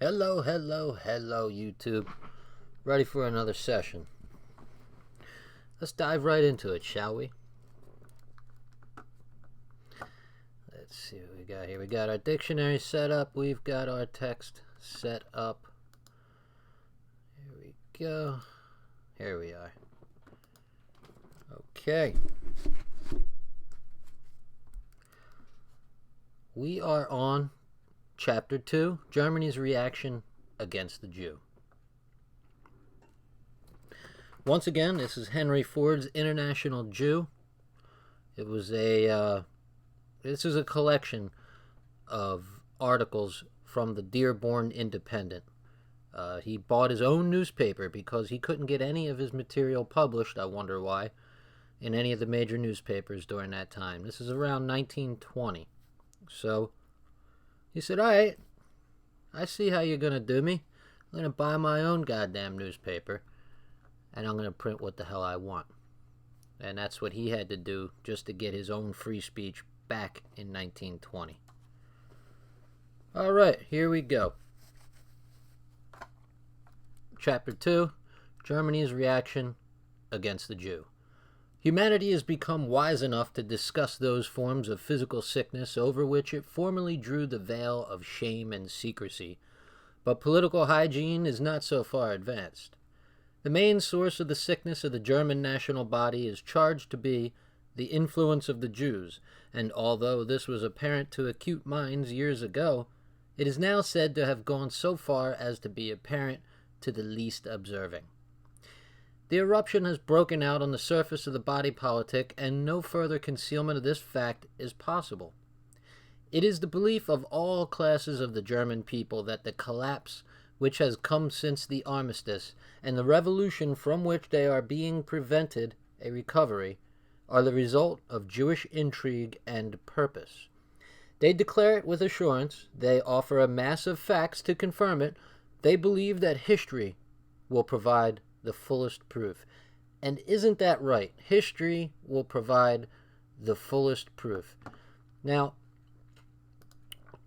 Hello, YouTube. Ready for another session. Let's dive right into it, shall we? Let's see what we got here. We got our dictionary set up. We've got our text set up. Here we go. Here we are. Okay. We are on Chapter 2, Germany's Reaction Against the Jew. Once again, this is Henry Ford's International Jew. It was this is a collection of articles from the Dearborn Independent. He bought his own newspaper because he couldn't get any of his material published, I wonder why, in any of the major newspapers during that time. This is around 1920. So he said, all right, I see how you're going to do me. I'm going to buy my own goddamn newspaper, and I'm going to print what the hell I want. And that's what he had to do just to get his own free speech back in 1920. All right, here we go. Chapter 2, Germany's Reaction Against the Jew. Humanity has become wise enough to discuss those forms of physical sickness over which it formerly drew the veil of shame and secrecy, but political hygiene is not so far advanced. The main source of the sickness of the German national body is charged to be the influence of the Jews, and although this was apparent to acute minds years ago, it is now said to have gone so far as to be apparent to the least observing. The eruption has broken out on the surface of the body politic, and no further concealment of this fact is possible. It is the belief of all classes of the German people that the collapse which has come since the armistice, and the revolution from which they are being prevented a recovery, are the result of Jewish intrigue and purpose. They declare it with assurance. They offer a mass of facts to confirm it. They believe that history will provide the fullest proof. And isn't that right? History will provide the fullest proof. Now,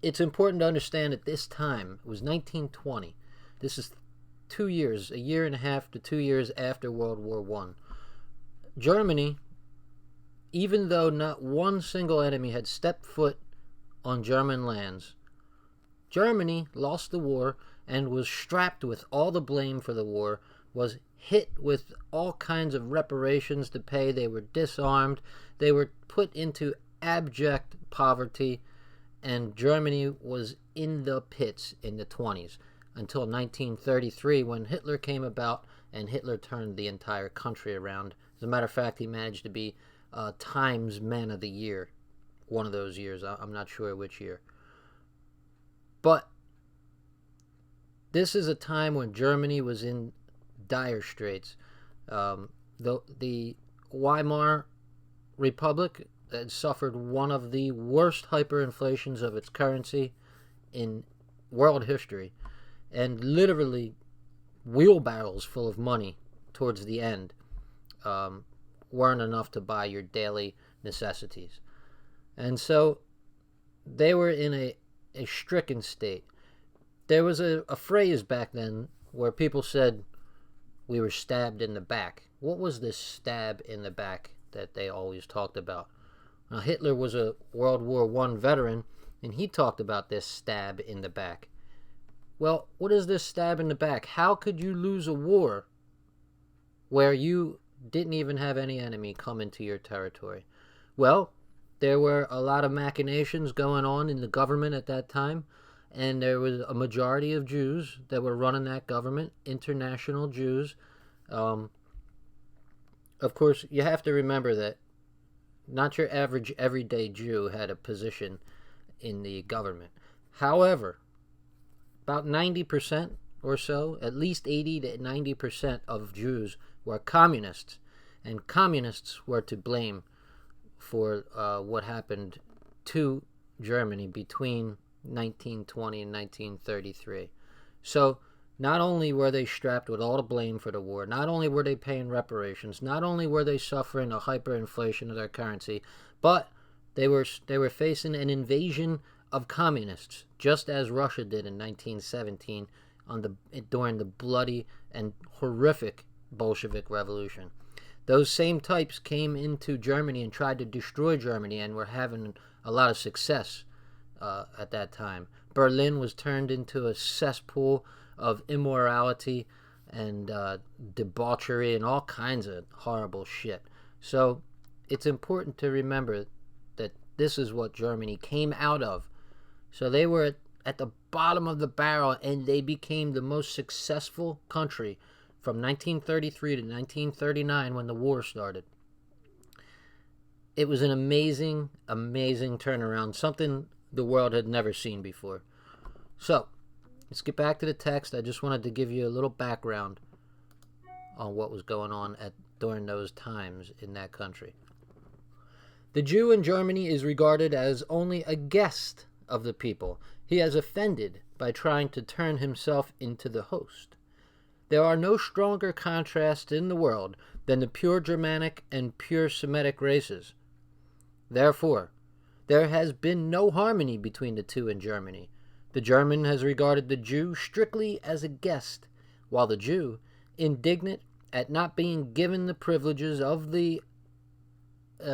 it's important to understand at this time, it was 1920. This is 2 years, a year and a half to 2 years after World War I. Germany, even though not one single enemy had stepped foot on German lands, Germany lost the war and was strapped with all the blame for the war, was hit with all kinds of reparations to pay. They were disarmed. They were put into abject poverty, and Germany was in the pits in the 20s until 1933 when Hitler came about and Hitler turned the entire country around. As a matter of fact, he managed to be Times Man of the Year one of those years. I'm not sure which year. But this is a time when Germany was in dire straits. The Weimar Republic had suffered one of the worst hyperinflations of its currency in world history, and literally wheelbarrows full of money towards the end weren't enough to buy your daily necessities. And so they were in a stricken state. There was a phrase back then where people said, we were stabbed in the back. What was this stab in the back that they always talked about? Now, Hitler was a World War I veteran, and he talked about this stab in the back. Well, what is this stab in the back? How could you lose a war where you didn't even have any enemy come into your territory? Well, there were a lot of machinations going on in the government at that time, and there was a majority of Jews that were running that government, international Jews. Of course, you have to remember that not your average everyday Jew had a position in the government. However, about 90% or so, at least 80 to 90% of Jews were communists, and communists were to blame for what happened to Germany between 1920 and 1933. So not only were they strapped with all the blame for the war, not only were they paying reparations, not only were they suffering a hyperinflation of their currency, but they were facing an invasion of communists, just as Russia did in 1917 during the bloody and horrific Bolshevik Revolution. Those same types came into Germany and tried to destroy Germany and were having a lot of success at that time. Berlin was turned into a cesspool of immorality and debauchery and all kinds of horrible shit. So it's important to remember that this is what Germany came out of. So they were at the bottom of the barrel, and they became the most successful country from 1933 to 1939 when the war started. It was an amazing, amazing turnaround, something the world had never seen before. So, let's get back to the text. I just wanted to give you a little background on what was going on during those times in that country. The Jew in Germany is regarded as only a guest of the people. He has offended by trying to turn himself into the host. There are no stronger contrasts in the world than the pure Germanic and pure Semitic races. Therefore, there has been no harmony between the two in Germany. The German has regarded the Jew strictly as a guest, while the Jew, indignant at not being given the privileges of the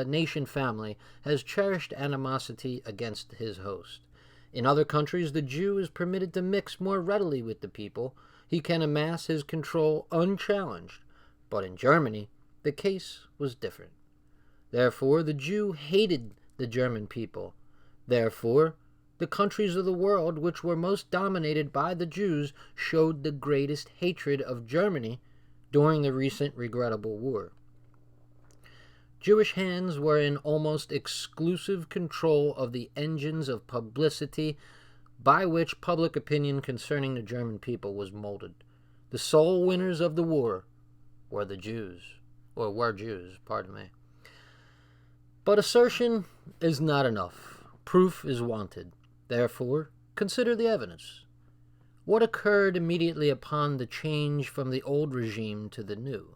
nation family, has cherished animosity against his host. In other countries, the Jew is permitted to mix more readily with the people. He can amass his control unchallenged. But in Germany, the case was different. Therefore, the Jew hated the German people. Therefore, the countries of the world which were most dominated by the Jews showed the greatest hatred of Germany during the recent regrettable war. Jewish hands were in almost exclusive control of the engines of publicity by which public opinion concerning the German people was molded. The sole winners of the war were Jews. But assertion is not enough. Proof is wanted. Therefore, consider the evidence. What occurred immediately upon the change from the old regime to the new?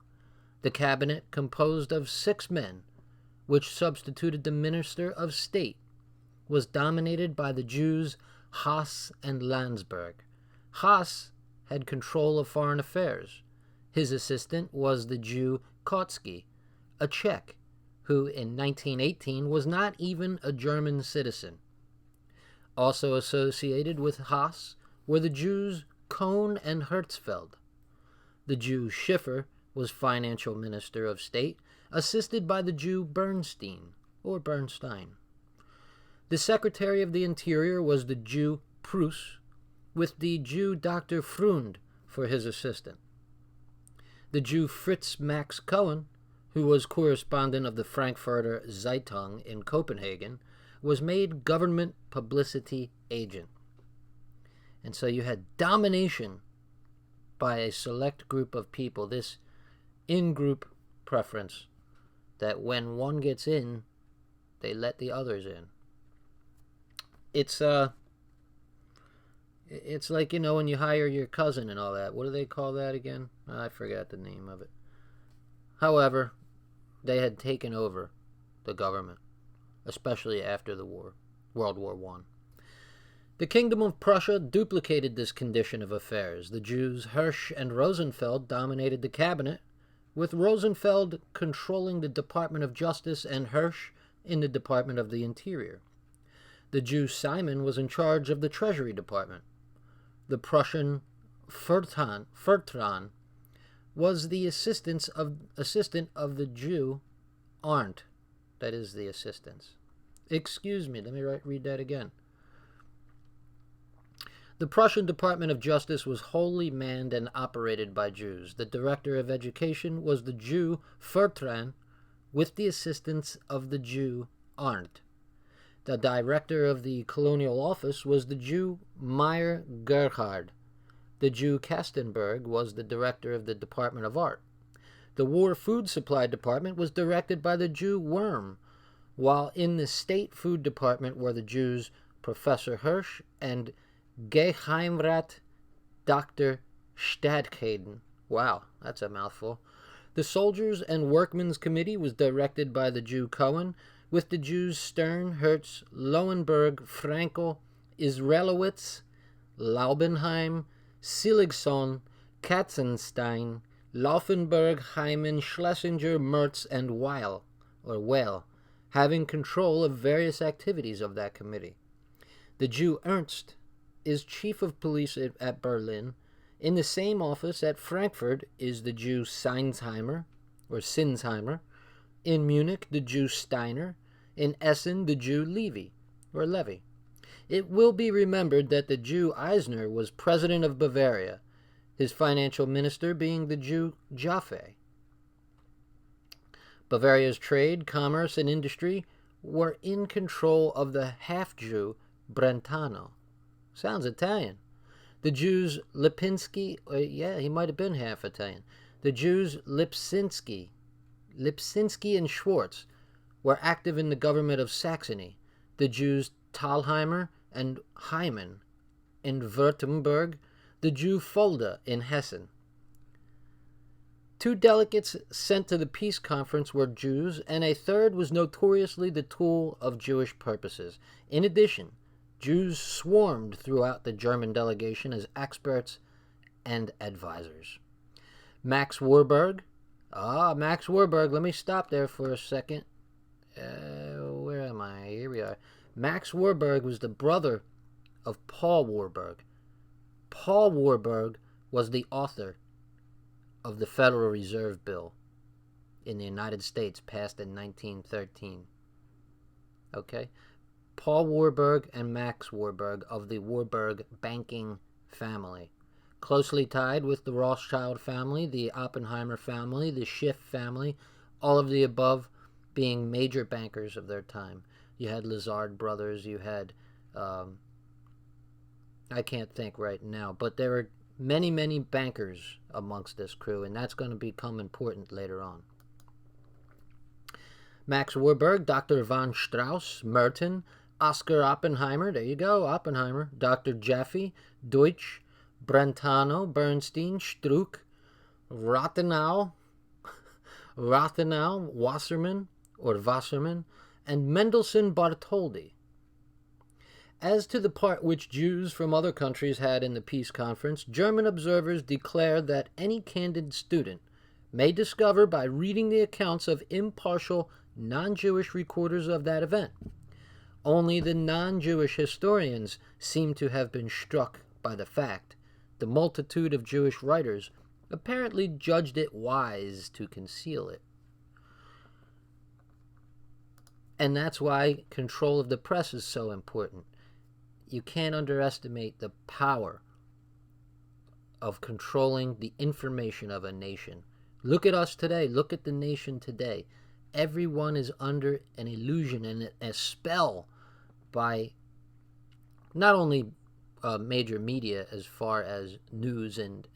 The cabinet, composed of 6 men, which substituted the minister of state, was dominated by the Jews Whaaas and Landsberg. Whaaas had control of foreign affairs. His assistant was the Jew Kautsky, a Czech, who in 1918 was not even a German citizen. Also associated with Whaaas were the Jews Kohn and Herzfeld. The Jew Schiffer was financial minister of state, assisted by the Jew Bernstein. The Secretary of the Interior was the Jew Preuss, with the Jew Dr. Freund for his assistant. The Jew Fritz Max Cohen, who was correspondent of the Frankfurter Zeitung in Copenhagen, was made government publicity agent. And so you had domination by a select group of people, this in-group preference, that when one gets in, they let the others in. It's like, when you hire your cousin and all that. What do they call that again? I forgot the name of it. However, they had taken over the government, especially after the war, World War I. The Kingdom of Prussia duplicated this condition of affairs. The Jews Hirsch and Rosenfeld dominated the cabinet, with Rosenfeld controlling the Department of Justice and Hirsch in the Department of the Interior. The Jew Simon was in charge of the Treasury Department. The Prussian Fertran was the assistant of the Jew Arndt. That is the assistants. Excuse me, let me read that again. The Prussian Department of Justice was wholly manned and operated by Jews. The Director of Education was the Jew Fertran, with the assistance of the Jew Arndt. The Director of the Colonial Office was the Jew Meyer Gerhard. The Jew Kastenberg was the Director of the Department of Art. The War Food Supply Department was directed by the Jew Worm, while in the State Food Department were the Jews Professor Hirsch and Geheimrat Dr. Stadtkaden. Wow, that's a mouthful. The Soldiers and Workmen's Committee was directed by the Jew Cohen, with the Jews Stern, Hertz, Lowenberg, Frankel, Israelowitz, Laubenheim, Seligson, Katzenstein, Laufenberg, Hyman, Schlesinger, Mertz, and Weil, having control of various activities of that committee. The Jew Ernst is chief of police at Berlin. In the same office at Frankfurt is the Jew Sinsheimer. In Munich, the Jew Steiner. In Essen, the Jew Levy. It will be remembered that the Jew Eisner was president of Bavaria, his financial minister being the Jew Jaffe. Bavaria's trade, commerce, and industry were in control of the half-Jew Brentano. Sounds Italian. The Jews Lipinski, he might have been half Italian. The Jews Lipsinski and Schwartz were active in the government of Saxony. The Jews Thalheimer and Hyman in Württemberg. The Jew Fulda in Hessen. 2 delegates sent to the peace conference were Jews, and a third was notoriously the tool of Jewish purposes. In addition, Jews swarmed throughout the German delegation as experts and advisors. Max Warburg. Max Warburg. Let me stop there for a second. Where am I? Here we are. Max Warburg was the brother of Paul Warburg. Paul Warburg was the author of the Federal Reserve Bill in the United States, passed in 1913. Okay? Paul Warburg and Max Warburg of the Warburg banking family. Closely tied with the Rothschild family, the Oppenheimer family, the Schiff family, all of the above being major bankers of their time. You had Lazard brothers, you had, I can't think right now, but there were many, many bankers amongst this crew, and that's going to become important later on. Max Warburg, Dr. von Strauss, Merton, Oscar Oppenheimer, there you go, Oppenheimer, Dr. Jaffe, Deutsch, Brentano, Bernstein, Struck, Rathenau, Wasserman, and Mendelssohn Bartholdy. As to the part which Jews from other countries had in the peace conference, German observers declared that any candid student may discover by reading the accounts of impartial, non-Jewish recorders of that event. Only the non-Jewish historians seem to have been struck by the fact the multitude of Jewish writers apparently judged it wise to conceal it. And that's why control of the press is so important. You can't underestimate the power of controlling the information of a nation. Look at us today. Look at the nation today. Everyone is under an illusion and a spell by not only major media as far as news and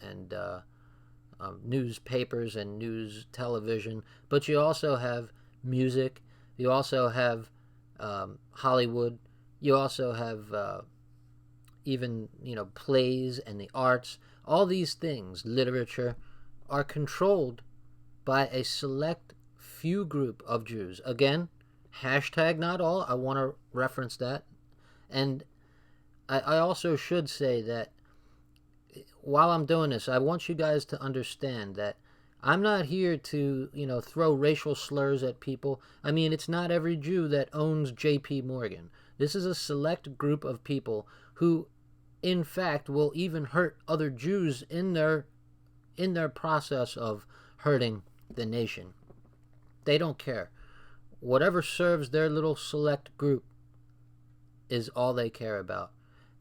newspapers and news television, but you also have music, you also have Hollywood, you also have even, plays and the arts. All these things, literature, are controlled by a select few group of Jews. Again, hashtag not all. I want to reference that. And I also should say that while I'm doing this, I want you guys to understand that I'm not here to, throw racial slurs at people. I mean, it's not every Jew that owns J.P. Morgan. This is a select group of people who, in fact, will even hurt other Jews in their process of hurting the nation. They don't care. Whatever serves their little select group is all they care about.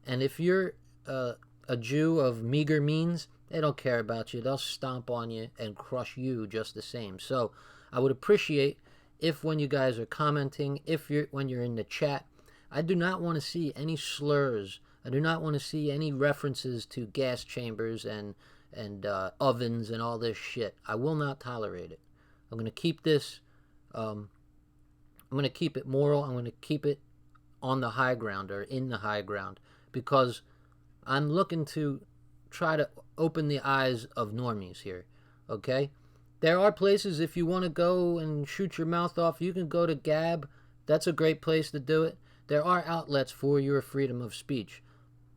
And if you're a Jew of meager means, they don't care about you. They'll stomp on you and crush you just the same. So I would appreciate if when you guys are commenting, when you're in the chat, I do not want to see any slurs. I do not want to see any references to gas chambers and ovens and all this shit. I will not tolerate it. I'm going to keep this, I'm going to keep it moral. I'm going to keep it on the high ground or in the high ground, because I'm looking to try to open the eyes of normies here, okay? There are places, if you want to go and shoot your mouth off, you can go to Gab. That's a great place to do it. There are outlets for your freedom of speech,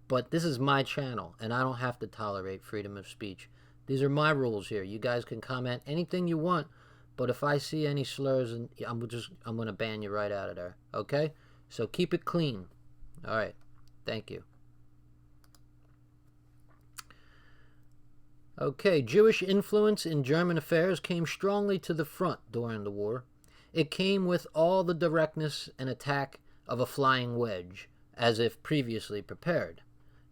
but this is my channel, and I don't have to tolerate freedom of speech. These are my rules here. You guys can comment anything you want, but if I see any slurs, I'm going to ban you right out of there, okay? So keep it clean. All right. Thank you. Okay, Jewish influence in German affairs came strongly to the front during the war. It came with all the directness and attack of a flying wedge, as if previously prepared.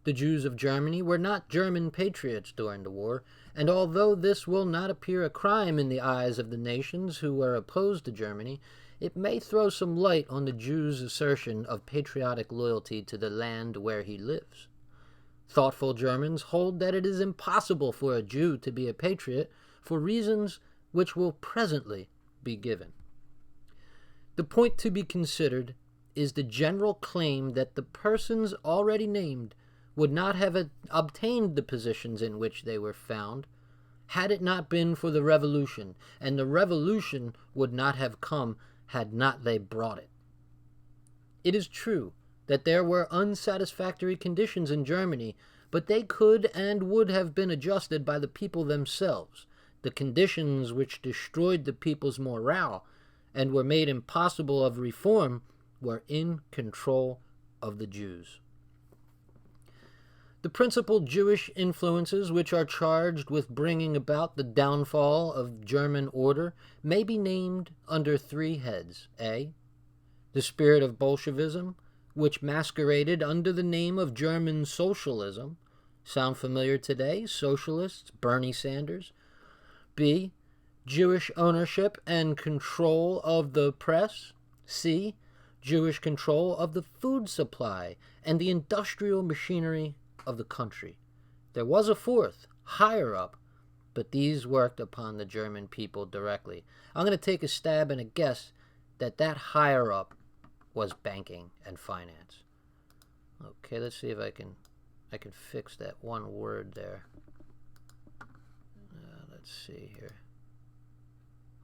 The Jews of Germany were not German patriots during the war, and although this will not appear a crime in the eyes of the nations who were opposed to Germany, it may throw some light on the Jew's assertion of patriotic loyalty to the land where he lives. Thoughtful Germans hold that it is impossible for a Jew to be a patriot for reasons which will presently be given. The point to be considered is the general claim that the persons already named would not have obtained the positions in which they were found had it not been for the revolution, and the revolution would not have come had not they brought it. It is true that there were unsatisfactory conditions in Germany, but they could and would have been adjusted by the people themselves. The conditions which destroyed the people's morale and were made impossible of reform were in control of the Jews. The principal Jewish influences which are charged with bringing about the downfall of German order may be named under three heads. A. The spirit of Bolshevism, which masqueraded under the name of German socialism. Sound familiar today? Socialists, Bernie Sanders. B. Jewish ownership and control of the press. C. Jewish control of the food supply and the industrial machinery of the country. There was a fourth, higher up, but these worked upon the German people directly. I'm going to take a stab and a guess that higher up was banking and finance. Okay, let's see if I can fix that one word there. Let's see here.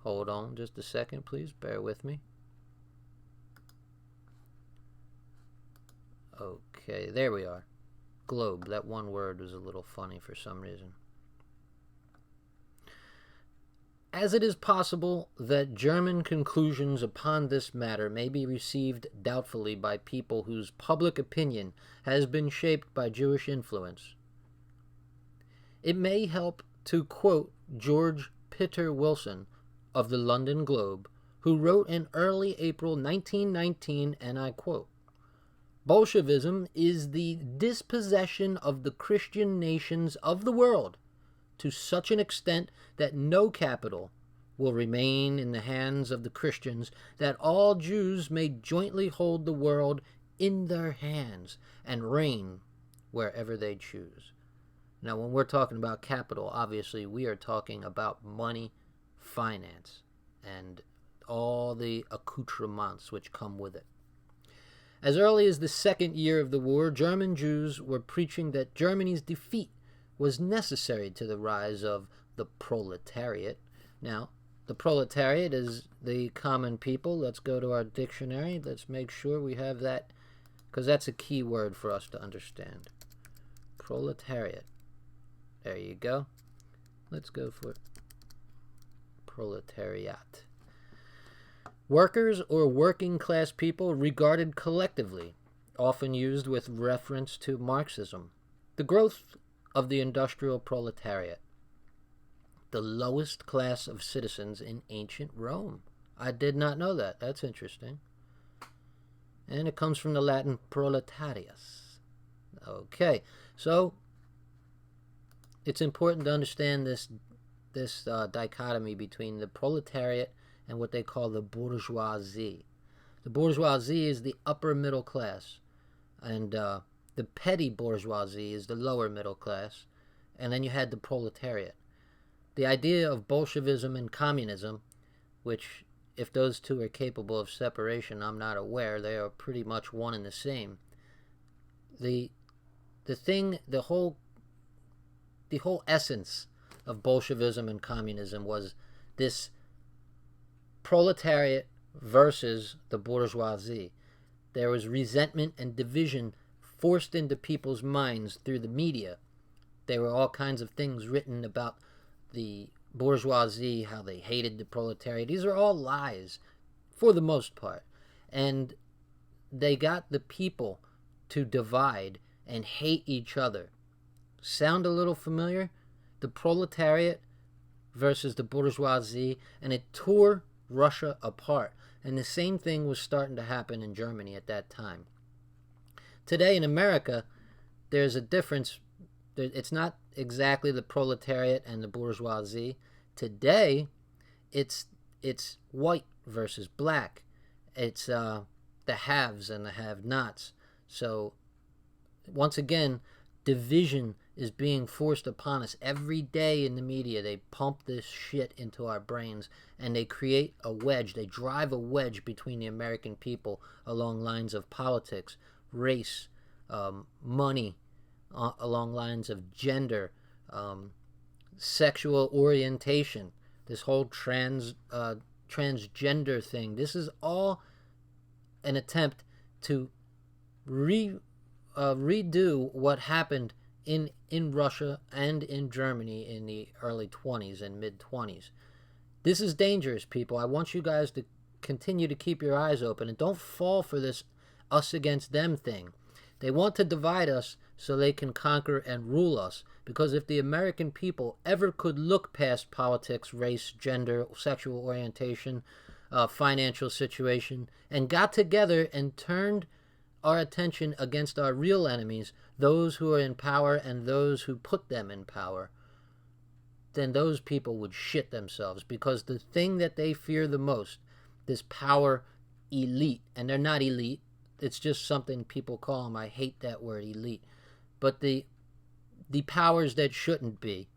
Hold on just a second, please. Bear with me. Okay, there we are. Globe. That one word was a little funny for some reason. As it is possible that German conclusions upon this matter may be received doubtfully by people whose public opinion has been shaped by Jewish influence, it may help to quote George Pitter Wilson of the London Globe, who wrote in early April 1919, and I quote, "Bolshevism is the dispossession of the Christian nations of the world to such an extent that no capital will remain in the hands of the Christians, that all Jews may jointly hold the world in their hands and reign wherever they choose." Now, when we're talking about capital, obviously we are talking about money, finance, and all the accoutrements which come with it. As early as the second year of the war, German Jews were preaching that Germany's defeat was necessary to the rise of the proletariat. Now, the proletariat is the common people. Let's go to our dictionary. Let's make sure we have that, because that's a key word for us to understand. Proletariat. There you go. Let's go for proletariat. Workers or working class people regarded collectively, often used with reference to Marxism. The growth of the industrial proletariat, the lowest class of citizens in ancient Rome. I did not know that. That's interesting. And it comes from the Latin proletarius. Okay, so it's important to understand this dichotomy between the proletariat and what they call the bourgeoisie. The bourgeoisie is the upper middle class, and the petty bourgeoisie is the lower middle class, and then you had the proletariat. The idea of Bolshevism and communism, which, if those two are capable of separation, I'm not aware. They are pretty much one and the same. The whole essence of Bolshevism and communism was this proletariat versus the bourgeoisie. There was resentment and division forced into people's minds through the media. There were all kinds of things written about the bourgeoisie, how they hated the proletariat. These are all lies, for the most part. And they got the people to divide and hate each other. Sound a little familiar? The proletariat versus the bourgeoisie, and it tore Russia apart. And the same thing was starting to happen in Germany at that time. Today in America, there's a difference. It's not exactly the proletariat and the bourgeoisie. Today, it's white versus black. It's the haves and the have-nots. So, once again, division is being forced upon us every day in the media. They pump this shit into our brains, and they create a wedge. They drive a wedge between the American people along lines of politics, race, money, along lines of gender, sexual orientation, this whole transgender thing. This is all an attempt to redo what happened in Russia and in Germany in the early 20s and mid-20s. This is dangerous, people. I want you guys to continue to keep your eyes open and don't fall for this us against them thing. They want to divide us so they can conquer and rule us, because if the American people ever could look past politics, race, gender, sexual orientation, financial situation, and got together and turned our attention against our real enemies, those who are in power and those who put them in power, then those people would shit themselves, because the thing that they fear the most, this power elite, and they're not elite, it's just something people call them. I hate that word, elite. But the powers that shouldn't be,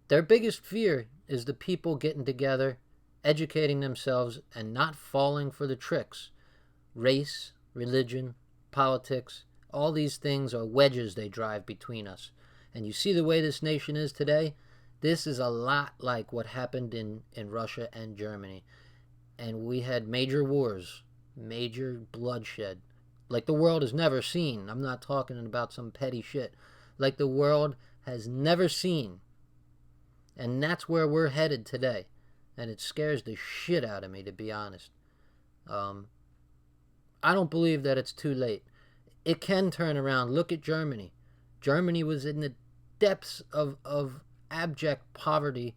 their biggest fear is the people getting together, educating themselves, and not falling for the tricks. Race, religion, politics, all these things are wedges they drive between us. And you see the way this nation is today? This is a lot like what happened in Russia and Germany. And we had major wars, major bloodshed, like the world has never seen. I'm not talking about some petty shit. Like the world has never seen. And that's where we're headed today. And it scares the shit out of me, to be honest. I don't believe that it's too late. It can turn around. Look at Germany. Germany was in the depths of abject poverty,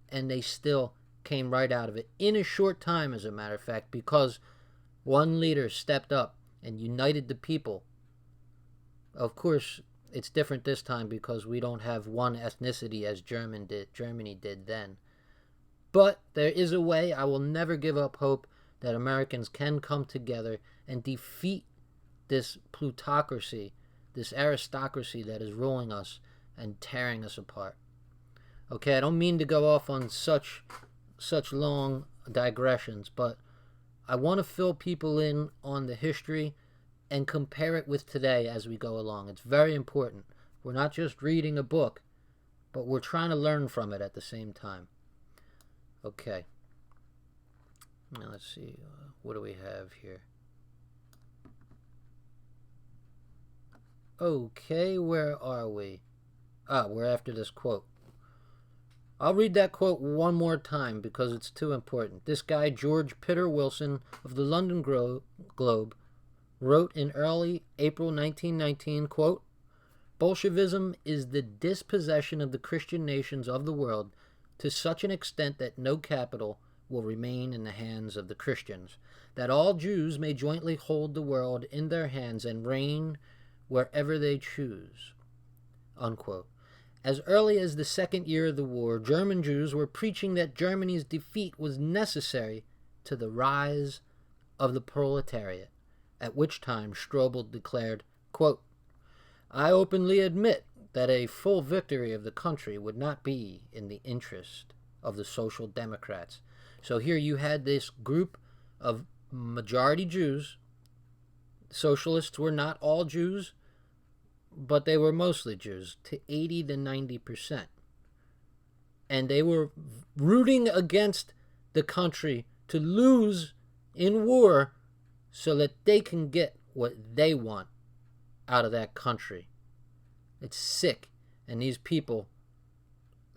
and they still came right out of it in a short time, as a matter of fact, because one leader stepped up and united the people. Of course, it's different this time because we don't have one ethnicity as Germany did then. But there is a way. I will never give up hope that Americans can come together and defeat this plutocracy, this aristocracy that is ruling us and tearing us apart. Okay, I don't mean to go off on such long digressions, but I want to fill people in on the history and compare it with today as we go along. It's very important. We're not just reading a book, but we're trying to learn from it at the same time. Okay. Now let's see. What do we have here? Okay, where are we? We're after this quote. I'll read that quote one more time because it's too important. This guy, George Pitter Wilson of the London Globe, wrote in early April 1919, quote, "Bolshevism is the dispossession of the Christian nations of the world to such an extent that no capital will remain in the hands of the Christians, that all Jews may jointly hold the world in their hands and reign wherever they choose." Unquote. As early as the second year of the war, German Jews were preaching that Germany's defeat was necessary to the rise of the proletariat, at which time Strobel declared, quote, "I openly admit that a full victory of the country would not be in the interest of the Social Democrats." So here you had this group of majority Jews. Socialists were not all Jews, but they were mostly Jews, to 80 to 90%. And they were rooting against the country to lose in war so that they can get what they want out of that country. It's sick. And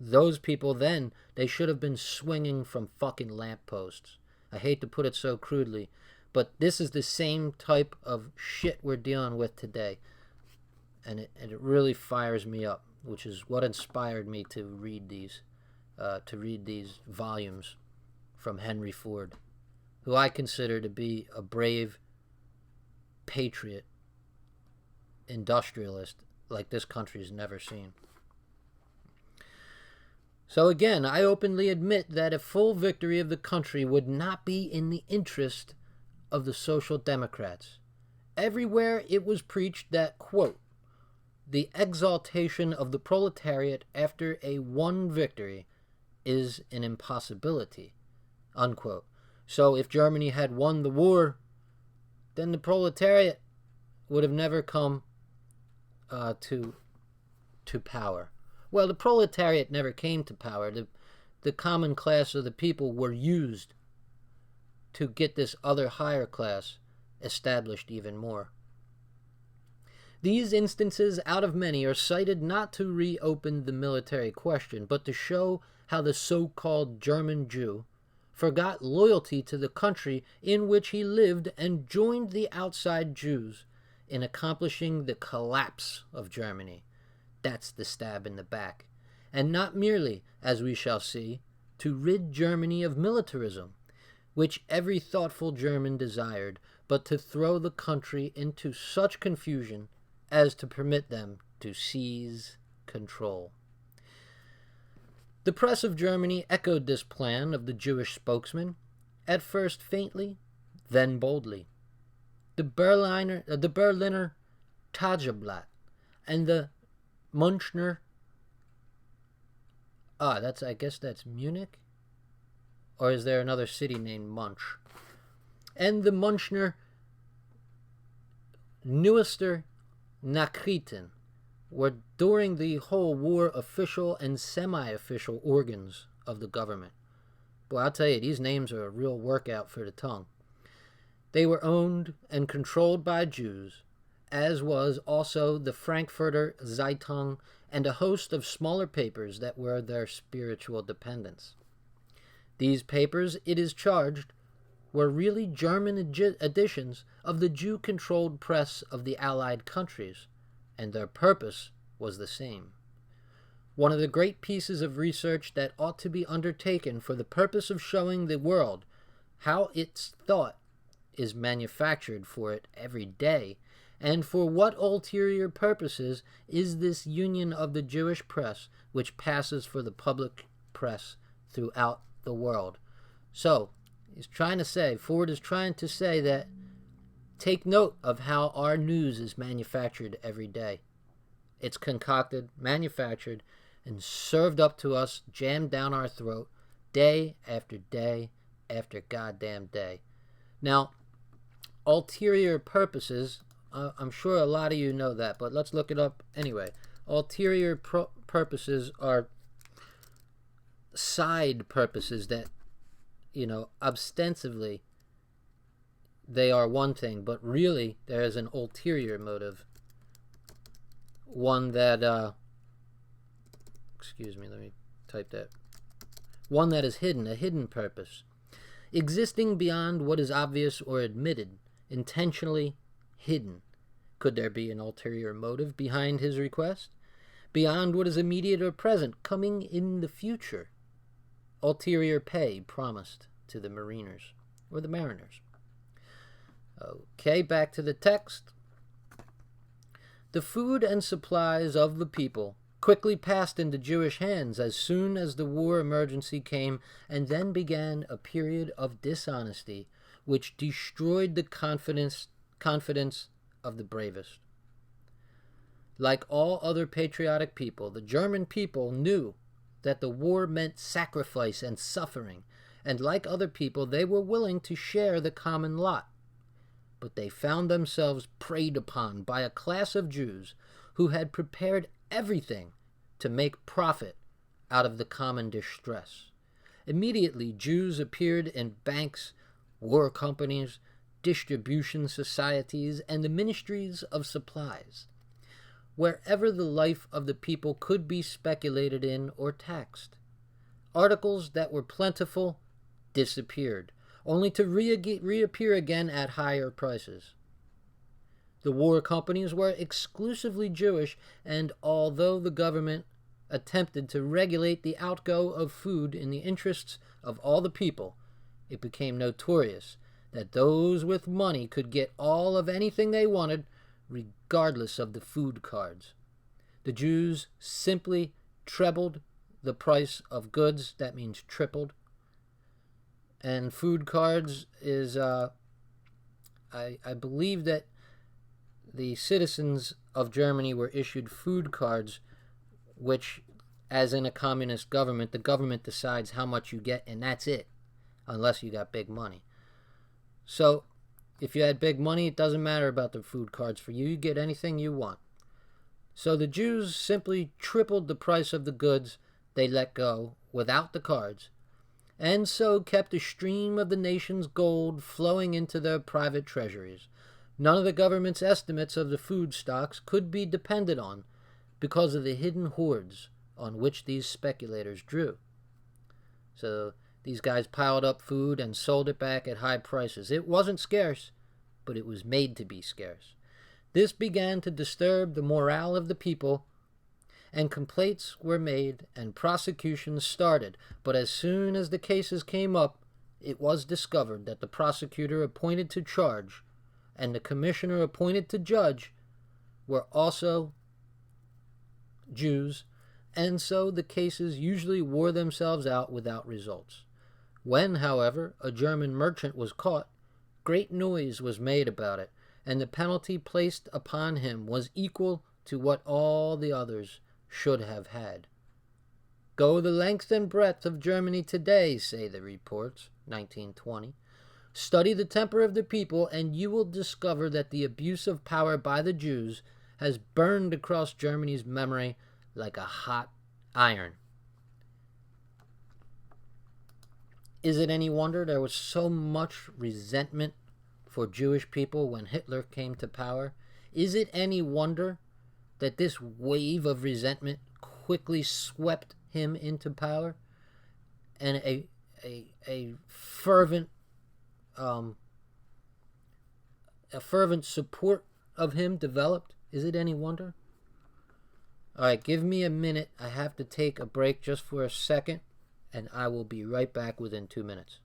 those people then, they should have been swinging from fucking lampposts. I hate to put it so crudely, but this is the same type of shit we're dealing with today. And it really fires me up, which is what inspired me to read these volumes from Henry Ford, who I consider to be a brave patriot industrialist like this country's never seen. So again, I openly admit that a full victory of the country would not be in the interest of the Social Democrats. Everywhere it was preached that, quote, the exaltation of the proletariat after a won victory is an impossibility, unquote. So if Germany had won the war, then the proletariat would have never come to power. Well, the proletariat never came to power. The common class of the people were used to get this other higher class established even more. These instances out of many are cited not to reopen the military question, but to show how the so-called German Jew forgot loyalty to the country in which he lived and joined the outside Jews in accomplishing the collapse of Germany. That's the stab in the back. And not merely, as we shall see, to rid Germany of militarism, which every thoughtful German desired, but to throw the country into such confusion as to permit them to seize control. The press of Germany echoed this plan of the Jewish spokesman, at first faintly, then boldly. The Berliner Tageblatt and the Münchner, I guess that's Munich? Or is there another city named Munch? And the Münchner Neuester Nachrichten were during the whole war official and semi-official organs of the government. Boy, I'll tell you, these names are a real workout for the tongue. They were owned and controlled by Jews, as was also the Frankfurter Zeitung and a host of smaller papers that were their spiritual dependents. These papers, it is charged, were really German editions of the Jew-controlled press of the Allied countries, and their purpose was the same. One of the great pieces of research that ought to be undertaken for the purpose of showing the world how its thought is manufactured for it every day, and for what ulterior purposes is this union of the Jewish press, which passes for the public press throughout the world. So, Ford is trying to say that take note of how our news is manufactured every day. It's concocted, manufactured, and served up to us, jammed down our throat, day after day after goddamn day. Now, ulterior purposes, I'm sure a lot of you know that, but let's look it up anyway. Ulterior purposes are side purposes that, ostensibly they are one thing, but really there is an ulterior motive. One that, let me type that. One that is hidden, a hidden purpose. Existing beyond what is obvious or admitted, intentionally hidden. Could there be an ulterior motive behind his request? Beyond what is immediate or present, coming in the future. Ulterior pay promised to the mariners, or the mariners. Okay, back to the text. The food and supplies of the people quickly passed into Jewish hands as soon as the war emergency came, and then began a period of dishonesty which destroyed the confidence of the bravest. Like all other patriotic people, the German people knew that the war meant sacrifice and suffering, and like other people, they were willing to share the common lot. But they found themselves preyed upon by a class of Jews who had prepared everything to make profit out of the common distress. Immediately, Jews appeared in banks, war companies, distribution societies, and the ministries of supplies. Wherever the life of the people could be speculated in or taxed, articles that were plentiful disappeared, only to reappear again at higher prices. The war companies were exclusively Jewish, and although the government attempted to regulate the outgo of food in the interests of all the people, it became notorious that those with money could get all of anything they wanted, regardless of the food cards. The Jews simply trebled the price of goods. That means tripled. And food cards is, I believe that the citizens of Germany were issued food cards, which, as in a communist government, the government decides how much you get, and that's it, unless you got big money. So, if you had big money, it doesn't matter about the food cards for you. You get anything you want. So the Jews simply tripled the price of the goods they let go without the cards, and so kept a stream of the nation's gold flowing into their private treasuries. None of the government's estimates of the food stocks could be depended on because of the hidden hoards on which these speculators drew. So these guys piled up food and sold it back at high prices. It wasn't scarce, but it was made to be scarce. This began to disturb the morale of the people, and complaints were made and prosecutions started. But as soon as the cases came up, it was discovered that the prosecutor appointed to charge and the commissioner appointed to judge were also Jews, and so the cases usually wore themselves out without results. When, however, a German merchant was caught, great noise was made about it, and the penalty placed upon him was equal to what all the others should have had. Go the length and breadth of Germany today, say the reports, 1920. Study the temper of the people, and you will discover that the abuse of power by the Jews has burned across Germany's memory like a hot iron. Is it any wonder there was so much resentment for Jewish people when Hitler came to power? Is it any wonder that this wave of resentment quickly swept him into power, and a fervent support of him developed? Is it any wonder? All right, give me a minute. I have to take a break just for a second, and I will be right back within 2 minutes.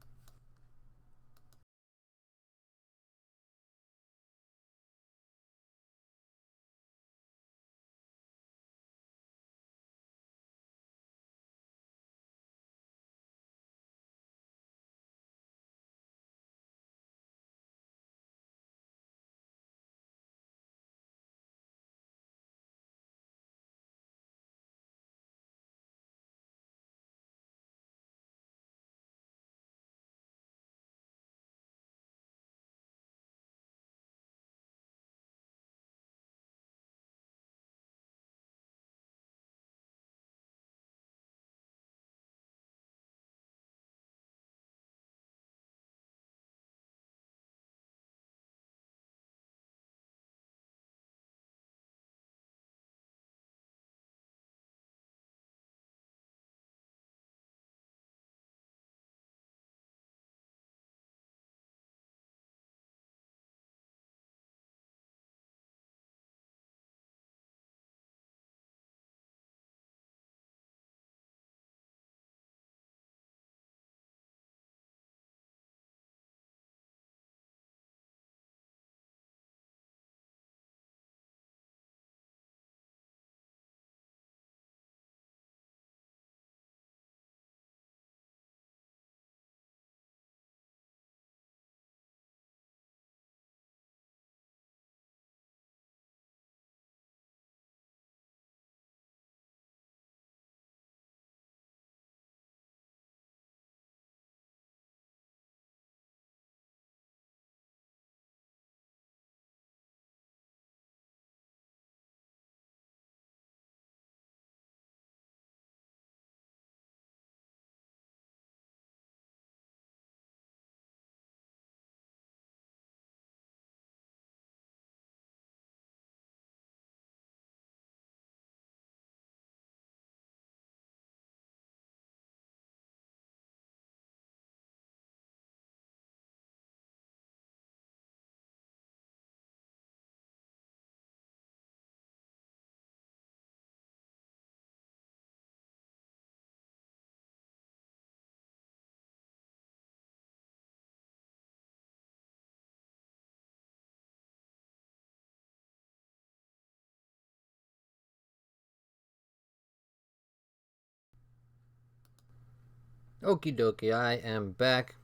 Okie dokie, I am back.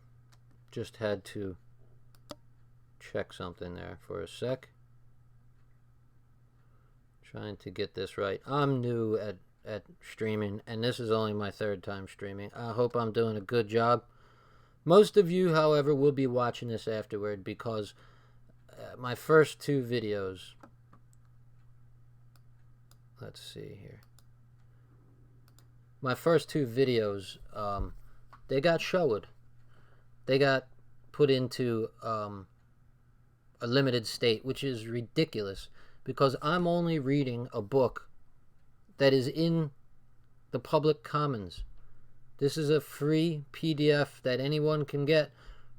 Just had to check something there for a sec. Trying to get this right. I'm new at streaming, and this is only my third time streaming. I hope I'm doing a good job. Most of you, however, will be watching this afterward because my first two videos... Let's see here. My first two videos, they got showed. They got put into a limited state, which is ridiculous because I'm only reading a book that is in the public commons. This is a free PDF that anyone can get.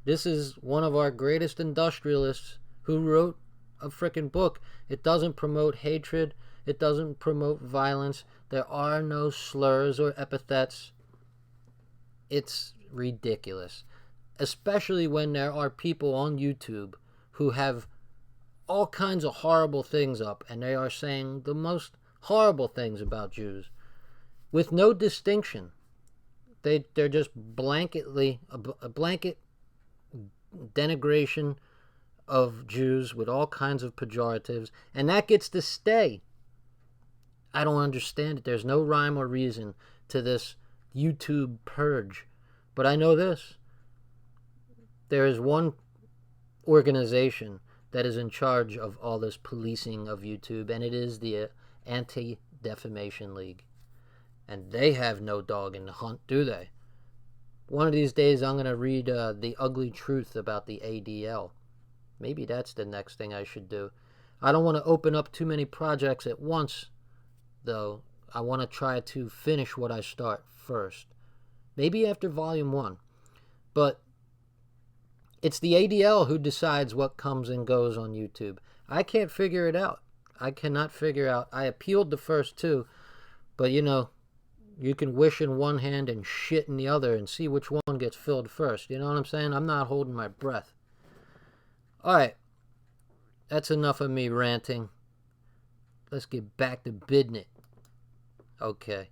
This is one of our greatest industrialists who wrote a frickin' book. It doesn't promote hatred. It doesn't promote violence. There are no slurs or epithets. It's ridiculous. Especially when there are people on YouTube who have all kinds of horrible things up, and they are saying the most horrible things about Jews with no distinction. They're just blanketly a blanket denigration of Jews with all kinds of pejoratives, and that gets to stay. I don't understand it. There's no rhyme or reason to this YouTube purge. But I know this. There is one organization that is in charge of all this policing of YouTube, and it is the Anti-Defamation League. And they have no dog in the hunt, do they? One of these days I'm going to read The Ugly Truth about the ADL. Maybe that's the next thing I should do. I don't want to open up too many projects at once, though. I want to try to finish what I start first. Maybe after volume 1. But it's the ADL who decides what comes and goes on YouTube. I can't figure it out. I cannot figure out. I appealed the first two, but you know, you can wish in one hand and shit in the other and see which one gets filled first. You know what I'm saying? I'm not holding my breath. Alright. That's enough of me ranting. Let's get back to business. Okay.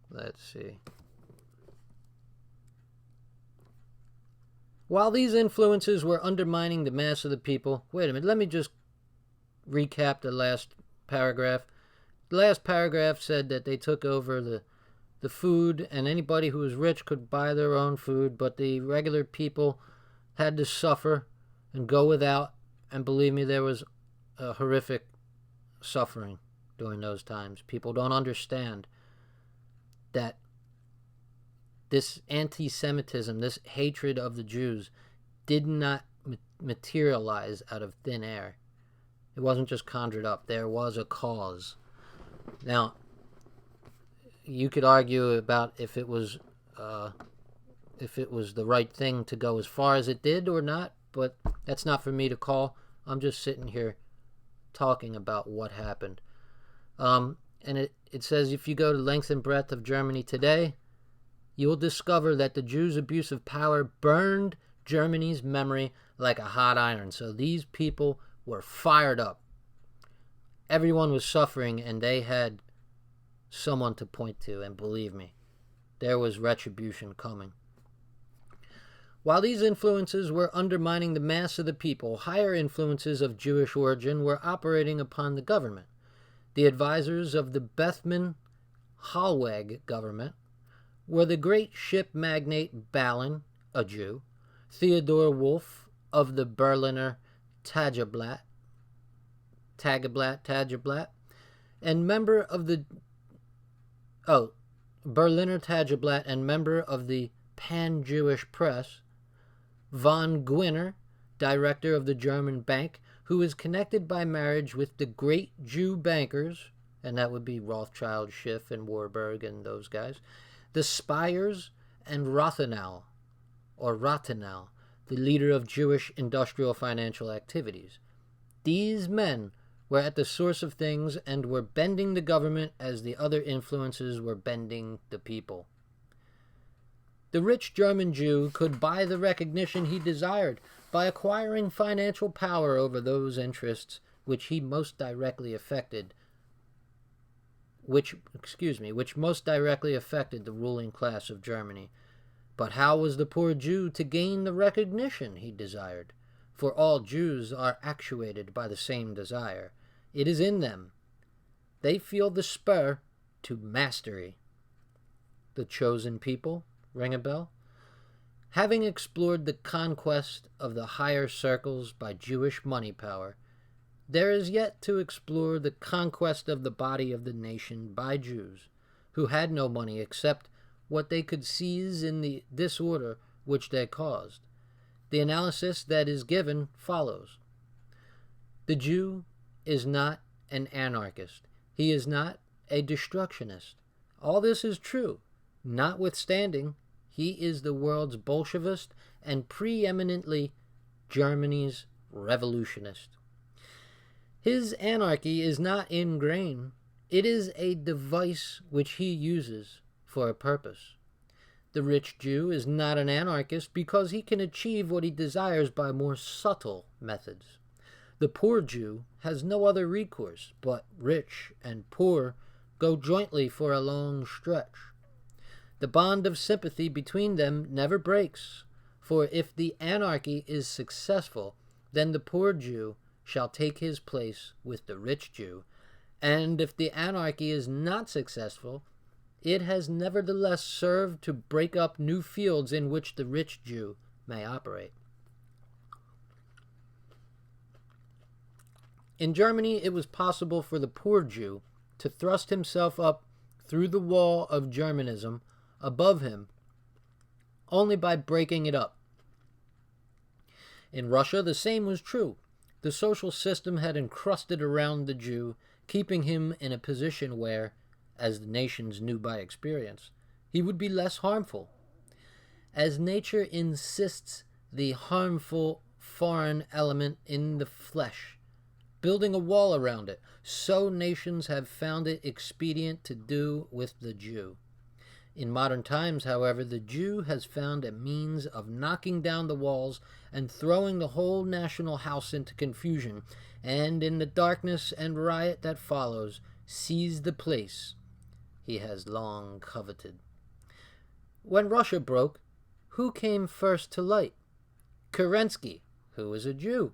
Let's see. While these influences were undermining the mass of the people... Wait a minute, let me just recap the last paragraph. The last paragraph said that they took over the food, and anybody who was rich could buy their own food, but the regular people had to suffer and go without. And believe me, there was a horrific suffering during those times. People don't understand that this anti-Semitism, this hatred of the Jews, did not materialize out of thin air. It wasn't just conjured up. There was a cause. Now, you could argue about if it was the right thing to go as far as it did or not, but that's not for me to call. I'm just sitting here talking about what happened. And it says, if you go to length and breadth of Germany today, you will discover that the Jews' abuse of power burned Germany's memory like a hot iron. So these people were fired up. Everyone was suffering, and they had someone to point to, and believe me, there was retribution coming. While these influences were undermining the mass of the people, higher influences of Jewish origin were operating upon the government. The advisors of the Bethmann-Hollweg government were the great ship magnate Ballin, a Jew, Theodor Wolff of the Berliner Tageblatt, and member of the Berliner Tageblatt and member of the Pan-Jewish Press, von Gwinner, director of the German Bank, who is connected by marriage with the great Jew bankers, and that would be Rothschild, Schiff, and Warburg, and those guys, the Speyers, and Rathenau, the leader of Jewish industrial financial activities. These men were at the source of things and were bending the government as the other influences were bending the people. The rich German Jew could buy the recognition he desired by acquiring financial power over those interests which he most directly affected which most directly affected the ruling class of Germany. But how was the poor Jew to gain the recognition he desired? For all Jews are actuated by the same desire. It is in them. They feel the spur to mastery. The chosen people, ring a bell? Having explored the conquest of the higher circles by Jewish money power, there is yet to explore the conquest of the body of the nation by Jews, who had no money except what they could seize in the disorder which they caused. The analysis that is given follows. The Jew is not an anarchist. He is not a destructionist. All this is true. Notwithstanding, he is the world's Bolshevist and preeminently Germany's revolutionist. His anarchy is not in grain. It is a device which he uses for a purpose. The rich Jew is not an anarchist because he can achieve what he desires by more subtle methods. The poor Jew has no other recourse, but rich and poor go jointly for a long stretch. The bond of sympathy between them never breaks, for if the anarchy is successful, then the poor Jew shall take his place with the rich Jew, and if the anarchy is not successful, it has nevertheless served to break up new fields in which the rich Jew may operate. In Germany, it was possible for the poor Jew to thrust himself up through the wall of Germanism above him only by breaking it up. In Russia, the same was true. The social system had encrusted around the Jew, keeping him in a position where, as the nations knew by experience, he would be less harmful. As nature insists the harmful foreign element in the flesh, building a wall around it, so nations have found it expedient to do with the Jew. In modern times, however, the Jew has found a means of knocking down the walls and throwing the whole national house into confusion, and in the darkness and riot that follows, seize the place he has long coveted. When Russia broke, who came first to light? Kerensky, who was a Jew.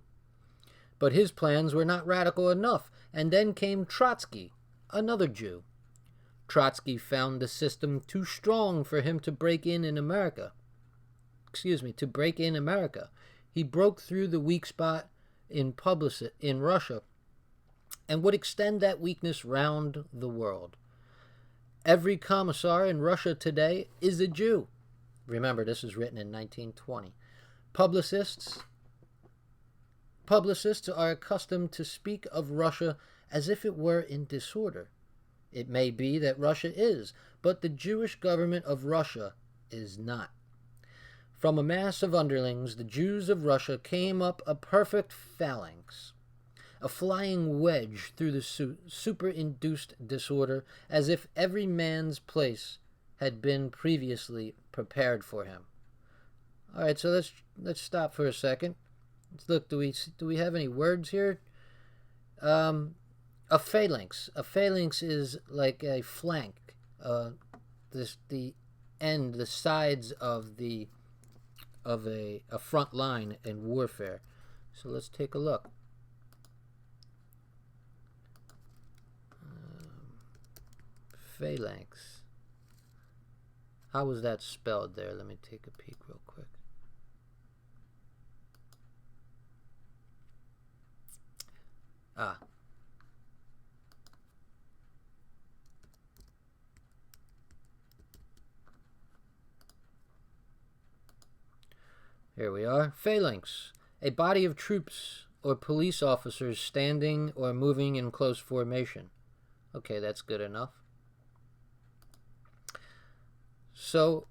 But his plans were not radical enough, and then came Trotsky, another Jew. Trotsky found the system too strong for him to break in America. He broke through the weak spot in Russia and would extend that weakness round the world. Every commissar in Russia today is a Jew. Remember, this is written in 1920. Publicists are accustomed to speak of Russia as if it were in disorder. It may be that Russia is, but the Jewish government of Russia is not. From a mass of underlings, the Jews of Russia came up a perfect phalanx, a flying wedge through the superinduced disorder, as if every man's place had been previously prepared for him. All right, so let's stop for a second. Let's look. Do we have any words here? A phalanx. A phalanx is like a flank. The sides of a front line in warfare. So let's take a look. Phalanx. How was that spelled there? Let me take a peek real quick. Here we are. Phalanx. A body of troops or police officers standing or moving in close formation. Okay, that's good enough. So,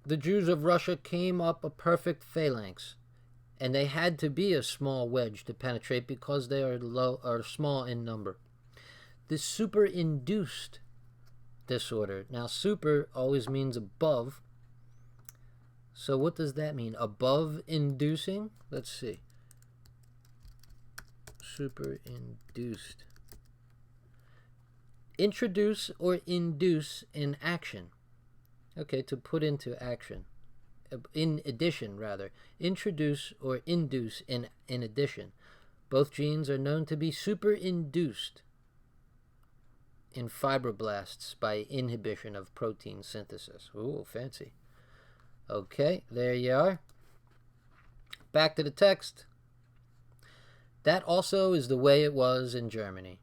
the Jews of Russia came up a perfect phalanx, and they had to be a small wedge to penetrate because they are small in number. This superinduced disorder. Now, super always means above. So what does that mean? Above inducing? Let's see. Superinduced Introduce or induce in action. Okay, to put into action. In addition, rather. Introduce or induce in addition. Both genes are known to be superinduced in fibroblasts by inhibition of protein synthesis. Ooh, fancy. Okay, there you are. Back to the text. That also is the way it was in Germany.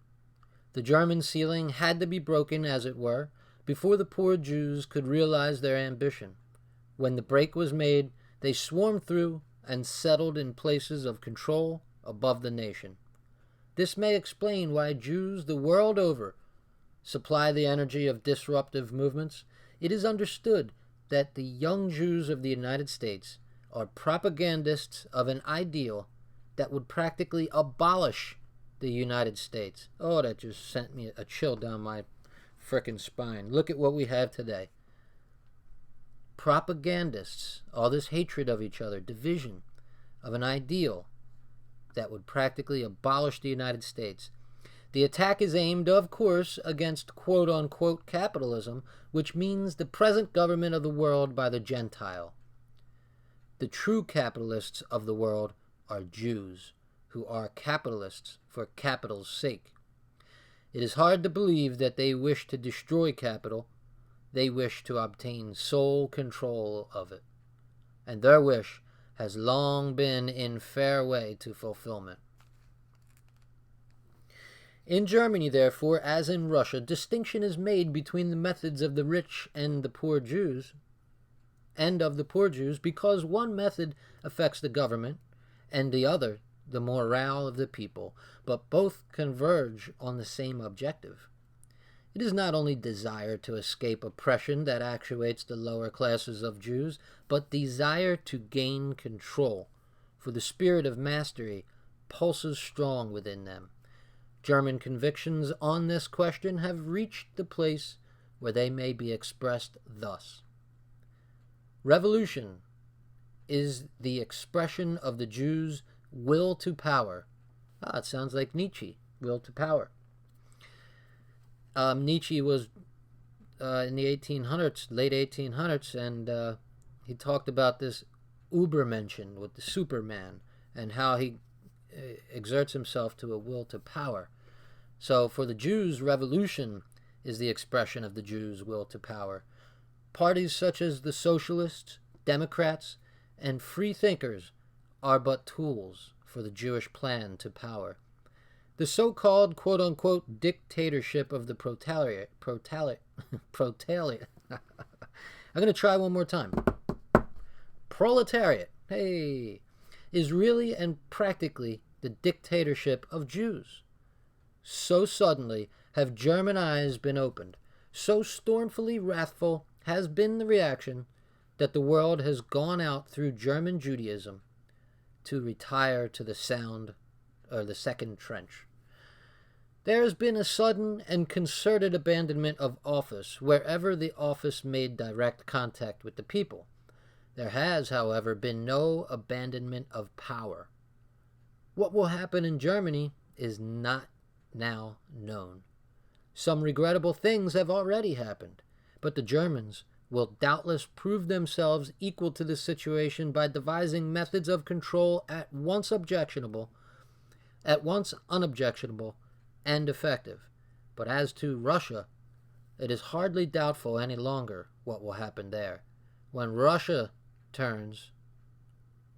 The German ceiling had to be broken, as it were, before the poor Jews could realize their ambition. When the break was made, they swarmed through and settled in places of control above the nation. This may explain why Jews the world over supply the energy of disruptive movements. It is understood that the young Jews of the United States are propagandists of an ideal that would practically abolish the United States. Oh, that just sent me a chill down my frickin' spine. Look at what we have today. Propagandists, all this hatred of each other, division of an ideal that would practically abolish the United States. The attack is aimed, of course, against quote-unquote capitalism, which means the present government of the world by the Gentile. The true capitalists of the world are Jews, who are capitalists for capital's sake. It is hard to believe that they wish to destroy capital. They wish to obtain sole control of it, and their wish has long been in fair way to fulfillment. In Germany, therefore, as in Russia, distinction is made between the methods of the rich and the poor Jews, because one method affects the government, and the other the morale of the people, but both converge on the same objective. It is not only desire to escape oppression that actuates the lower classes of Jews, but desire to gain control, for the spirit of mastery pulses strong within them. German convictions on this question have reached the place where they may be expressed thus. Revolution is the expression of the Jews' will to power. It sounds like Nietzsche, will to power. Nietzsche was in the 1800s, late 1800s, and he talked about this Übermenschen with the Superman and how he exerts himself to a will to power. So for the Jews, revolution is the expression of the Jews' will to power. Parties such as the Socialists, Democrats, and free thinkers are but tools for the Jewish plan to power. The so-called, quote-unquote, dictatorship of the proletariat. I'm going to try one more time. Proletariat, hey, is really and practically the dictatorship of Jews. So suddenly have German eyes been opened, so stormfully wrathful has been the reaction, that the world has gone out through German Judaism to retire to the second trench. There has been a sudden and concerted abandonment of office wherever the office made direct contact with the people. There has, however, been no abandonment of power. What will happen in Germany is not now known. Some regrettable things have already happened, but the Germans will doubtless prove themselves equal to the situation by devising methods of control at once unobjectionable, and effective. But as to Russia, it is hardly doubtful any longer what will happen there. When Russia turns,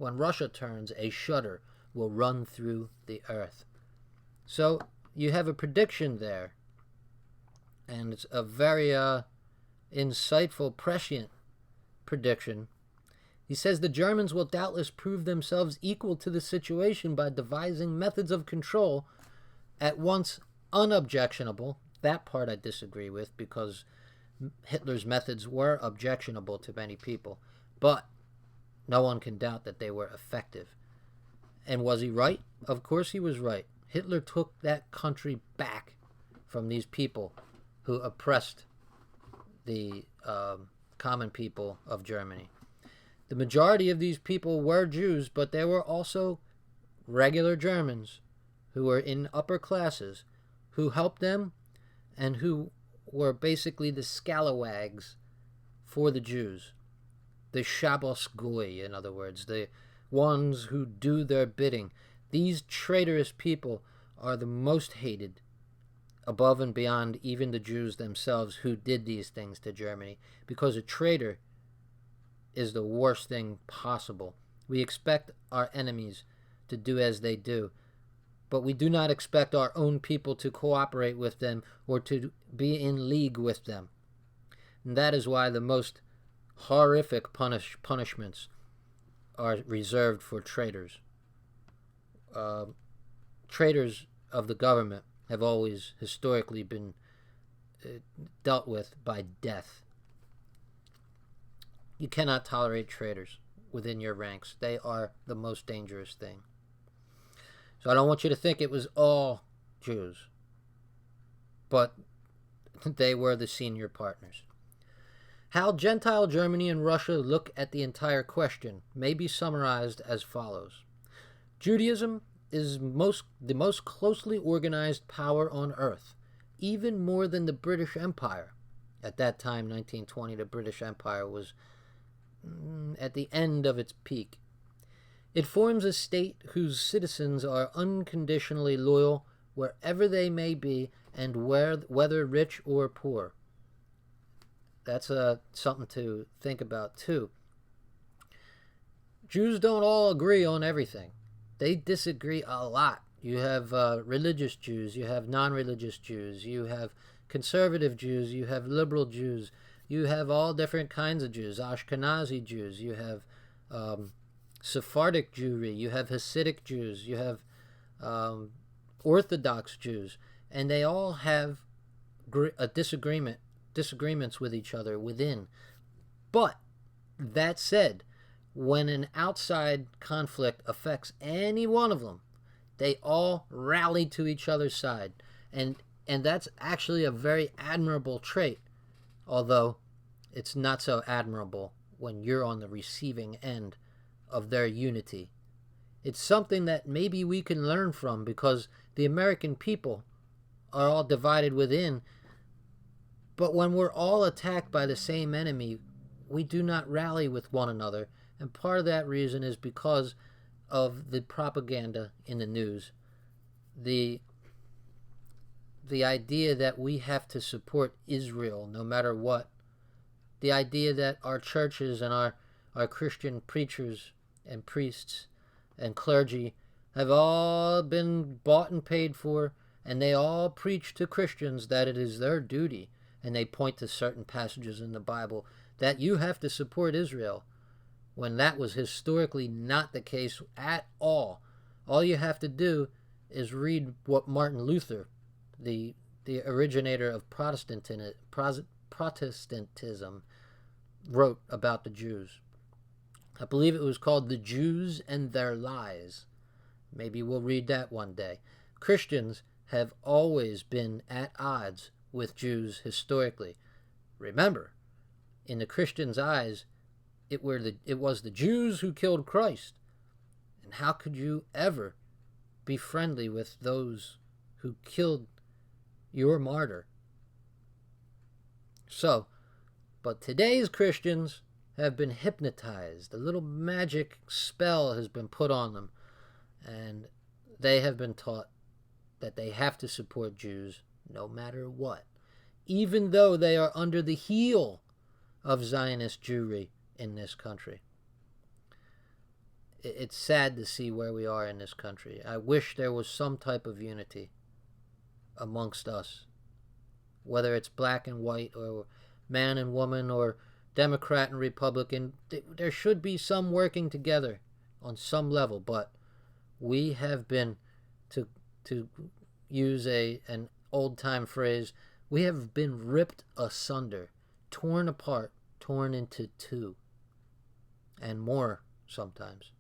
a shudder will run through the earth. So you have a prediction there, and it's a very insightful, prescient prediction. He says the Germans will doubtless prove themselves equal to the situation by devising methods of control at once unobjectionable. That part I disagree with, because Hitler's methods were objectionable to many people, but no one can doubt that they were effective. And was he right? Of course he was right. Hitler took that country back from these people who oppressed the common people of Germany. The majority of these people were Jews, but there were also regular Germans who were in upper classes who helped them and who were basically the scalawags for the Jews. The goooooy, in other words, the ones who do their bidding. These traitorous people are the most hated, above and beyond even the Jews themselves who did these things to Germany, because a traitor is the worst thing possible. We expect our enemies to do as they do, but we do not expect our own people to cooperate with them or to be in league with them. And that is why the most horrific punishments are reserved for traitors. Traitors of the government have always historically been dealt with by death. You cannot tolerate traitors within your ranks. They are the most dangerous thing. So I don't want you to think it was all Jews, but they were the senior partners. How Gentile Germany and Russia look at the entire question may be summarized as follows. Judaism is the most closely organized power on earth, even more than the British Empire. At that time, 1920, the British Empire was at the end of its peak. It forms a state whose citizens are unconditionally loyal wherever they may be and whether rich or poor. That's something to think about too. Jews don't all agree on everything. They disagree a lot. You have religious Jews, you have non-religious Jews, you have conservative Jews, you have liberal Jews, you have all different kinds of Jews, Ashkenazi Jews, you have Sephardic Jewry, you have Hasidic Jews, you have Orthodox Jews, and they all have disagreements with each other within. But that said, when an outside conflict affects any one of them, they all rally to each other's side. And that's actually a very admirable trait, although it's not so admirable when you're on the receiving end of their unity. It's something that maybe we can learn from, because the American people are all divided within, but when we're all attacked by the same enemy, we do not rally with one another. And part of that reason is because of the propaganda in the news. The idea that we have to support Israel no matter what. The idea that our churches and our Christian preachers and priests and clergy have all been bought and paid for, and they all preach to Christians that it is their duty, and they point to certain passages in the Bible that you have to support Israel, when that was historically not the case at all. All you have to do is read what Martin Luther, the originator of Protestantism, wrote about the Jews. I believe it was called The Jews and Their Lies. Maybe we'll read that one day. Christians have always been at odds with Jews historically. Remember, in the Christians' eyes, it was the Jews who killed Christ. And how could you ever be friendly with those who killed your martyr? So, but today's Christians have been hypnotized. A little magic spell has been put on them, and they have been taught that they have to support Jews no matter what, even though they are under the heel of Zionist Jewry in this country. It's sad to see where we are in this country. I wish there was some type of unity amongst us, whether it's black and white or man and woman or Democrat and Republican. There should be some working together on some level, but we have been, to use an old-time phrase, we have been ripped asunder, torn apart, torn into two, and more sometimes.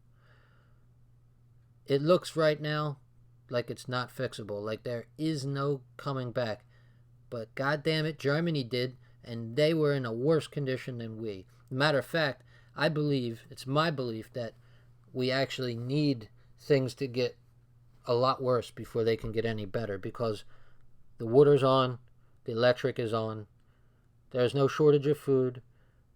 It looks right now like it's not fixable, like there is no coming back. But goddamn it, Germany did, and they were in a worse condition than we. Matter of fact, it's my belief that we actually need things to get a lot worse before they can get any better, because the water's on, The electric is on. There's no shortage of food.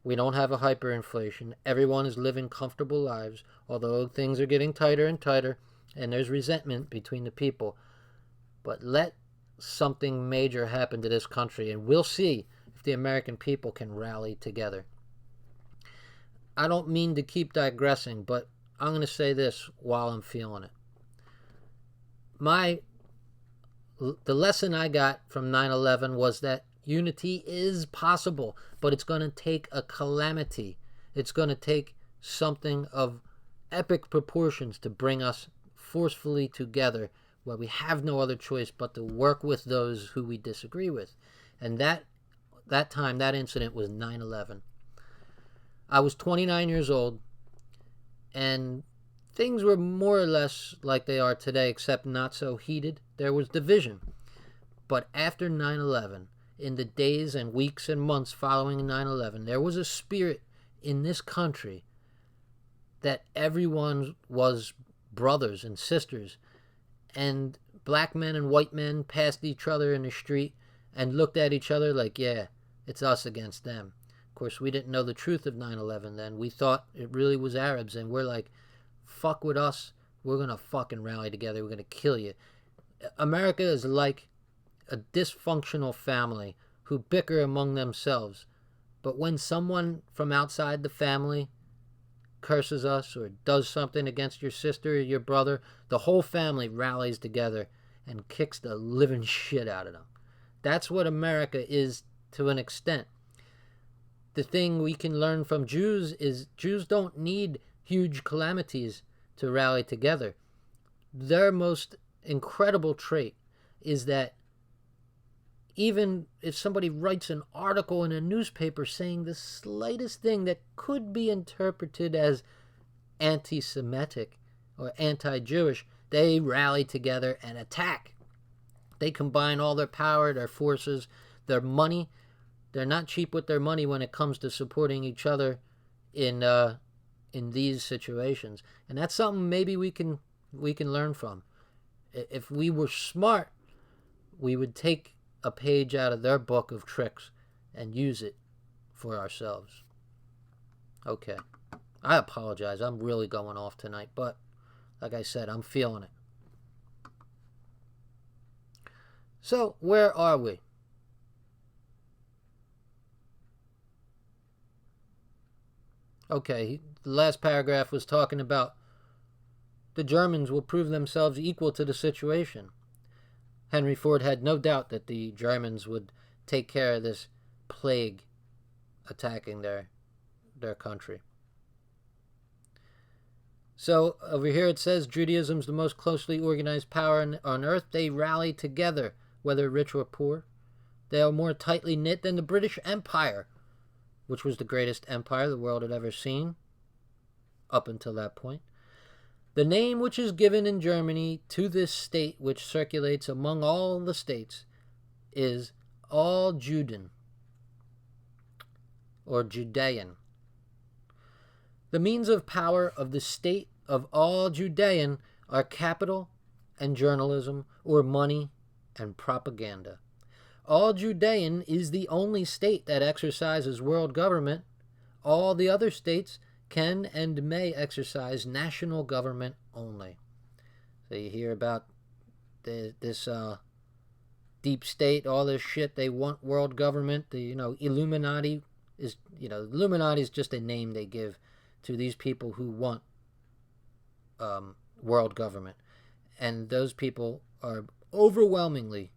We don't have a hyperinflation. Everyone is living comfortable lives, although things are getting tighter and tighter, and there's resentment between the people. But let something major happen to this country, and we'll see if the American people can rally together. I don't mean to keep digressing, but I'm going to say this while I'm feeling it. The lesson I got from 9/11 was that unity is possible, but it's going to take a calamity. It's going to take something of epic proportions to bring us forcefully together, where we have no other choice but to work with those who we disagree with. And that incident was 9/11. I was 29 years old, and things were more or less like they are today, except not so heated. There was division. But after 9/11, in the days and weeks and months following 9/11, there was a spirit in this country that everyone was brothers and sisters, and black men and white men passed each other in the street and looked at each other like, yeah, it's us against them. Of course, we didn't know the truth of 9/11 then. We thought it really was Arabs, and we're like, fuck with us, we're going to fucking rally together, we're going to kill you. America is like a dysfunctional family who bicker among themselves. But when someone from outside the family curses us or does something against your sister or your brother, the whole family rallies together and kicks the living shit out of them. That's what America is to an extent. The thing we can learn from Jews is Jews don't need huge calamities to rally together. Their most incredible trait is that even if somebody writes an article in a newspaper saying the slightest thing that could be interpreted as anti-Semitic or anti-Jewish, they rally together and attack. They combine all their power, their forces, their money. They're not cheap with their money when it comes to supporting each other in these situations. And that's something maybe we can learn from. If we were smart, we would take a page out of their book of tricks and use it for ourselves. Okay. I apologize. I'm really going off tonight, but like I said, I'm feeling it. So, where are we? Okay, the last paragraph was talking about the Germans will prove themselves equal to the situation. Henry Ford had no doubt that the Germans would take care of this plague attacking their country. So over here it says Judaism's the most closely organized power on earth. They rally together, whether rich or poor. They are more tightly knit than the British Empire, which was the greatest empire the world had ever seen up until that point. The name which is given in Germany to this state, which circulates among all the states, is all Juden, or Judean. The means of power of the state of all Judean are capital and journalism, or money and propaganda. All Judean is the only state that exercises world government. All the other states can and may exercise national government only. So you hear about this deep state, all this shit. They want world government. The Illuminati is Illuminati is just a name they give to these people who want world government, and those people are overwhelmingly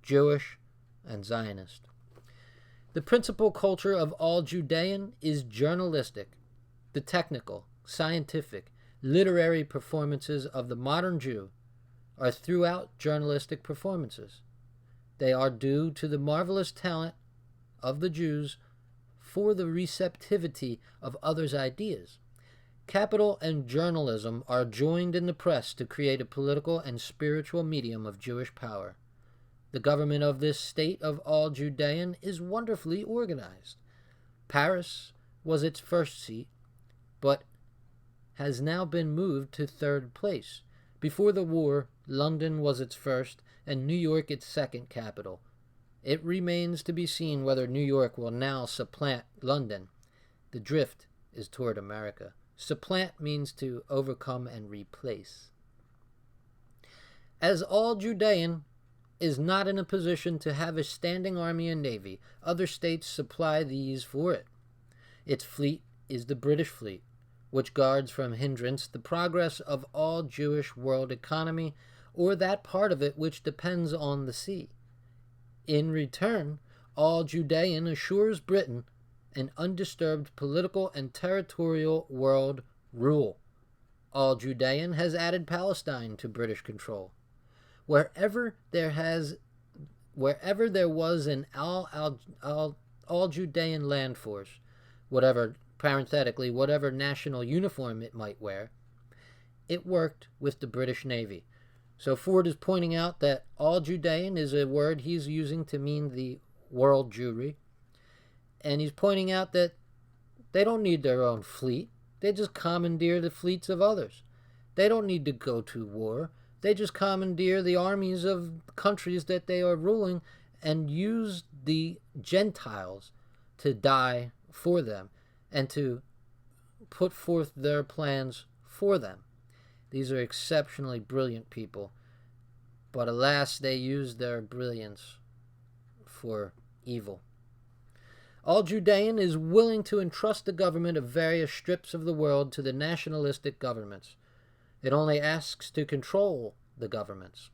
Jewish and Zionist. The principal culture of all Judean is journalistic. The technical, scientific, literary performances of the modern Jew are throughout journalistic performances. They are due to the marvelous talent of the Jews for the receptivity of others' ideas. Capital and journalism are joined in the press to create a political and spiritual medium of Jewish power. The government of this state of all Judean is wonderfully organized. Paris was its first seat, but has now been moved to third place. Before the war, London was its first and New York its second capital. It remains to be seen whether New York will now supplant London. The drift is toward America. Supplant means to overcome and replace. As all Judean is not in a position to have a standing army and navy, other states supply these for it. Its fleet is the British fleet, which guards from hindrance the progress of all Jewish world economy, or that part of it which depends on the sea. In return, all Judean assures Britain an undisturbed political and territorial world rule. All Judean has added Palestine to British control. Wherever there was an all Judean land force, whatever national uniform it might wear, it worked with the British Navy. So Ford is pointing out that all Judean is a word he's using to mean the world Jewry. And he's pointing out that they don't need their own fleet. They just commandeer the fleets of others. They don't need to go to war. They just commandeer the armies of countries that they are ruling and use the Gentiles to die for them and to put forth their plans for them. These are exceptionally brilliant people, but alas, they use their brilliance for evil. All Judean is willing to entrust the government of various strips of the world to the nationalistic governments. It only asks to control the governments.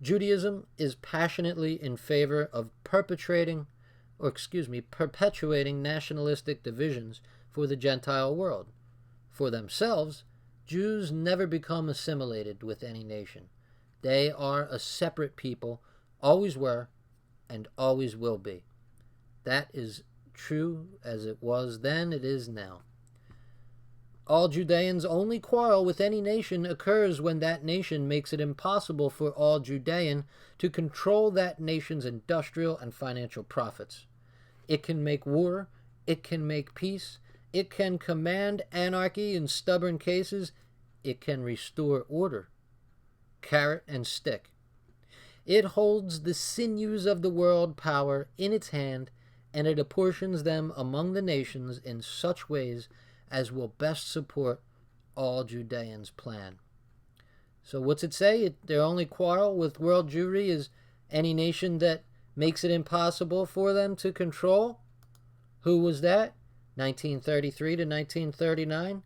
Judaism is passionately in favor of perpetuating nationalistic divisions for the Gentile world. For themselves, Jews never become assimilated with any nation. They are a separate people, always were, and always will be. That is true as it was then, it is now. All Judeans' only quarrel with any nation occurs when that nation makes it impossible for all Judean to control that nation's industrial and financial profits. It can make war, it can make peace, it can command anarchy in stubborn cases, it can restore order. Carrot and stick. It holds the sinews of the world power in its hand, and it apportions them among the nations in such ways as will best support all Judeans' plan. So what's it say? Their only quarrel with world Jewry is any nation that makes it impossible for them to control. Who was that? 1933 to 1939.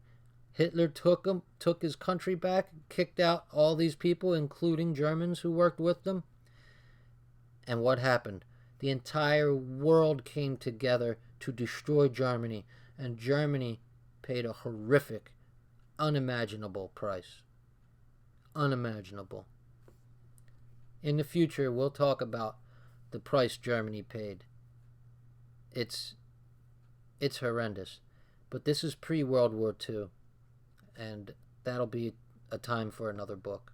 Hitler took his country back, kicked out all these people, including Germans who worked with them. And what happened? The entire world came together to destroy Germany, and Germany paid a horrific, unimaginable price. Unimaginable. In the future, we'll talk about the price Germany paid. It's horrendous. But this is pre-World War II, and that'll be a time for another book.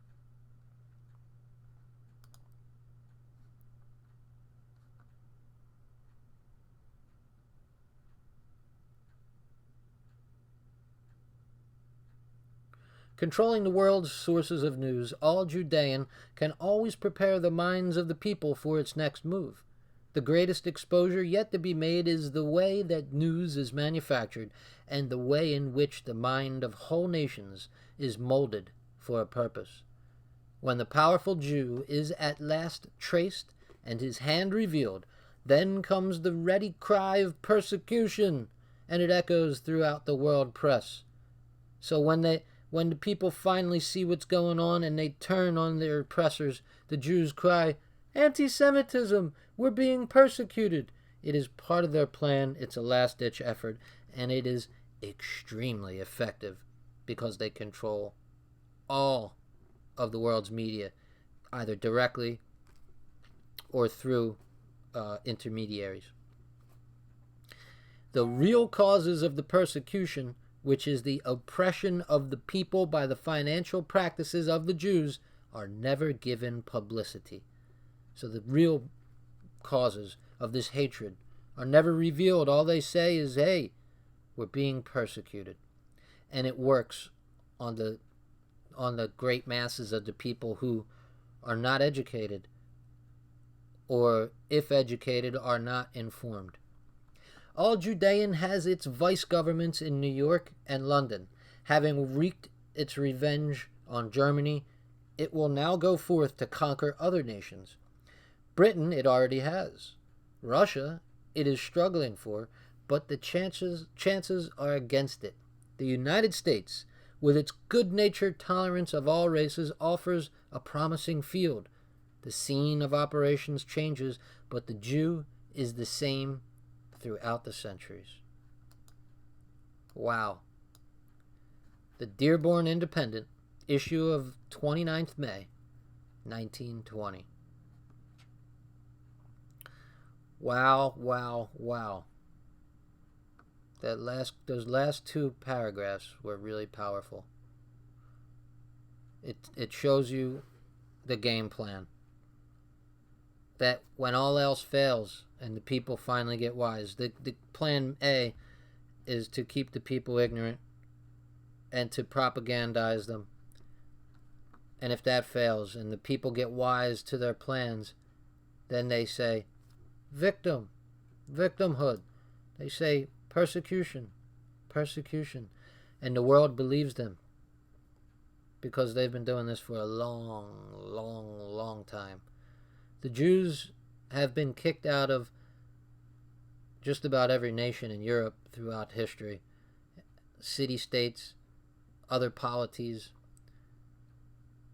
Controlling the world's sources of news, all Judean can always prepare the minds of the people for its next move. The greatest exposure yet to be made is the way that news is manufactured and the way in which the mind of whole nations is molded for a purpose. When the powerful Jew is at last traced and his hand revealed, then comes the ready cry of persecution, and it echoes throughout the world press. So when the people finally see what's going on and they turn on their oppressors, the Jews cry, "Anti-Semitism! We're being persecuted!" It is part of their plan, it's a last-ditch effort, and it is extremely effective because they control all of the world's media, either directly or through intermediaries. The real causes of the persecution, which is the oppression of the people by the financial practices of the Jews, are never given publicity. So the real causes of this hatred are never revealed. All they say is, hey, we're being persecuted. And it works on the great masses of the people who are not educated or, if educated, are not informed. All Judean has its vice governments in New York and London. Having wreaked its revenge on Germany, it will now go forth to conquer other nations. Britain it already has. Russia it is struggling for, but the chances are against it. The United States, with its good-natured tolerance of all races, offers a promising field. The scene of operations changes, but the Jew is the same throughout the centuries. Wow. The Dearborn Independent, issue of 29th May, 1920. Wow, wow, wow. Those last two paragraphs were really powerful. It shows you the game plan. That when all else fails and the people finally get wise, the plan A is to keep the people ignorant and to propagandize them. And if that fails and the people get wise to their plans, then they say, victimhood. They say, persecution. And the world believes them because they've been doing this for a long time. The Jews have been kicked out of just about every nation in Europe throughout history. City-states, other polities.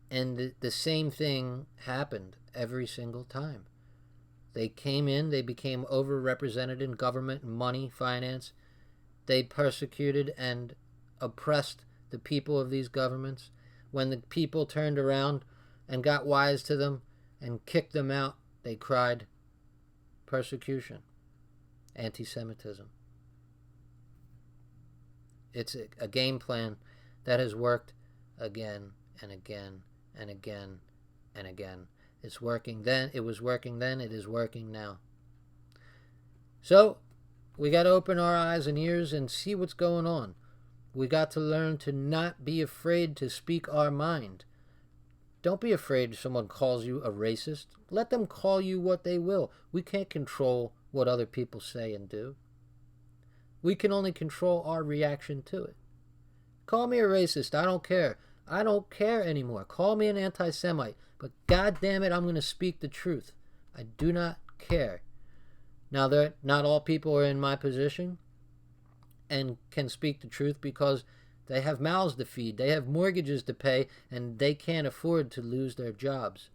And the same thing happened every single time. They came in, they became overrepresented in government, money, finance. They persecuted and oppressed the people of these governments. When the people turned around and got wise to them and kicked them out, they cried persecution, anti-Semitism. It's a game plan that has worked again and again and again and again. It's working then, it was working then, it is working now. So, we got to open our eyes and ears and see what's going on. We got to learn to not be afraid to speak our mind. Don't be afraid if someone calls you a racist. Let them call you what they will. We can't control what other people say and do. We can only control our reaction to it. Call me a racist. I don't care. I don't care anymore. Call me an anti-Semite. But God damn it, I'm going to speak the truth. I do not care. Now, not all people are in my position and can speak the truth because they have mouths to feed. They have mortgages to pay, and they can't afford to lose their jobs.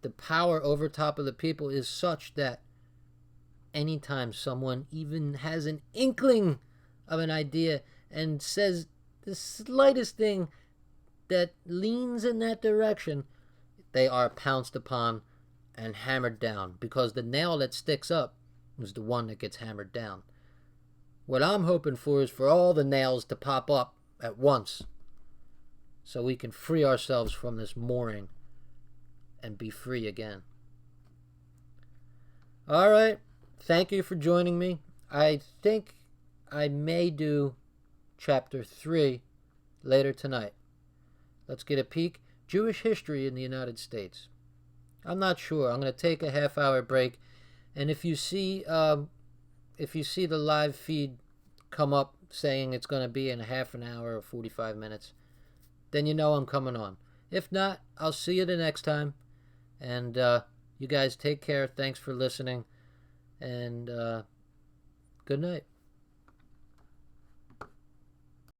The power over top of the people is such that anytime someone even has an inkling of an idea and says the slightest thing that leans in that direction, they are pounced upon and hammered down, because the nail that sticks up is the one that gets hammered down. What I'm hoping for is for all the nails to pop up at once so we can free ourselves from this mooring and be free again. All right. Thank you for joining me. I think I may do chapter 3 later tonight. Let's get a peek. Jewish history in the United States. I'm not sure. I'm going to take a half-hour break, and if you see the live feed come up saying it's going to be in a half an hour or 45 minutes, then you know I'm coming on. If not, I'll see you the next time, and you guys take care. Thanks for listening, and good night.